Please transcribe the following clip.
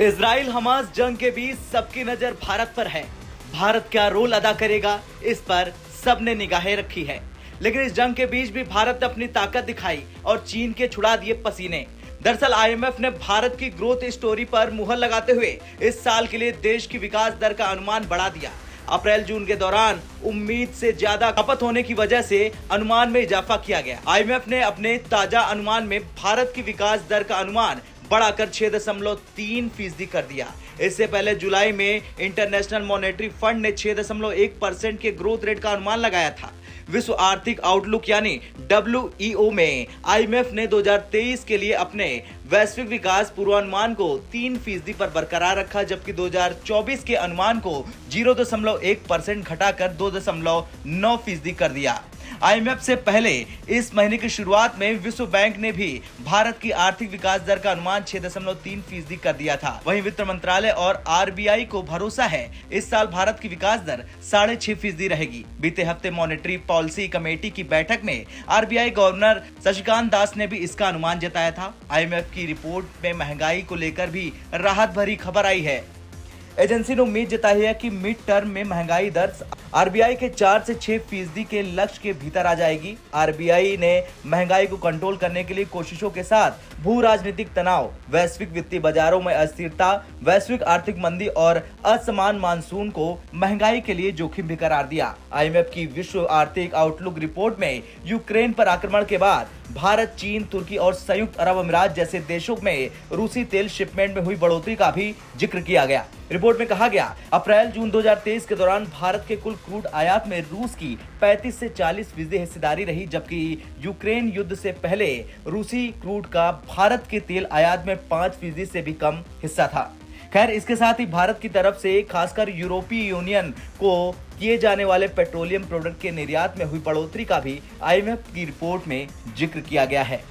Israel Hamas जंग के बीच सबकी नजर भारत पर है। भारत क्या रोल अदा करेगा, इस पर सबने निगाहें रखी है। लेकिन इस जंग के बीच भी भारत ने अपनी ताकत दिखाई और चीन के छुड़ा दिए पसीने। दरअसल आईएमएफ ने भारत की ग्रोथ स्टोरी पर मुहर लगाते हुए इस साल के लिए देश की विकास दर का अनुमान बढ़ा दिया। अप्रैल जून के दौरान उम्मीद से ज्यादा खपत होने की वजह से अनुमान में इजाफा किया गया। आईएमएफ ने अपने ताजा अनुमान में भारत की विकास दर का अनुमान बढ़ाकर 6.3% कर दिया। इससे पहले जुलाई में इंटरनेशनल मॉनेटरी फंड ने 6.1% के ग्रोथ रेट का अनुमान लगाया था। विश्व आर्थिक आउटलुक यानी WEO में आईएमएफ ने 2023 के लिए अपने वैश्विक विकास पूर्वानुमान को 3% पर बरकरार रखा, जबकि 2024 के अनुमान को 0.1% घटाकर 2.9% कर दिया। आईएमएफ से पहले इस महीने की शुरुआत में विश्व बैंक ने भी भारत की आर्थिक विकास दर का अनुमान 6.3% कर दिया था। वहीं वित्त मंत्रालय और आरबीआई को भरोसा है इस साल भारत की विकास दर 6.5% रहेगी। बीते हफ्ते मॉनेटरी पॉलिसी कमेटी की बैठक में आरबीआई गवर्नर शशिकांत दास ने भी इसका अनुमान जताया था। आईएमएफ की रिपोर्ट में महंगाई को लेकर भी राहत भरी खबर आई है। एजेंसी ने उम्मीद जताई है कि मिड टर्म में महंगाई दर आरबीआई के 4 से 6% के लक्ष्य के भीतर आ जाएगी। आरबीआई ने महंगाई को कंट्रोल करने के लिए कोशिशों के साथ भू राजनीतिक तनाव, वैश्विक वित्तीय बाजारों में अस्थिरता, वैश्विक आर्थिक मंदी और असमान मानसून को महंगाई के लिए जोखिम भी करार दिया। आईएमएफ की विश्व आर्थिक आउटलुक रिपोर्ट में यूक्रेन पर आक्रमण के बाद भारत, चीन, तुर्की और संयुक्त अरब अमीरात जैसे देशों में रूसी तेल शिपमेंट में हुई बढ़ोतरी का भी जिक्र किया गया। रिपोर्ट में कहा गया, अप्रैल जून 2023 के दौरान भारत के कुल क्रूड आयात में रूस की 35 से 40% हिस्सेदारी रही, जबकि यूक्रेन युद्ध से पहले रूसी क्रूड का भारत के तेल आयात में 5% से भी कम हिस्सा था। खैर, इसके साथ ही भारत की तरफ से खासकर यूरोपीय यूनियन को किए जाने वाले पेट्रोलियम प्रोडक्ट के निर्यात में हुई बढ़ोतरी का भी आईएमएफ की रिपोर्ट में जिक्र किया गया है।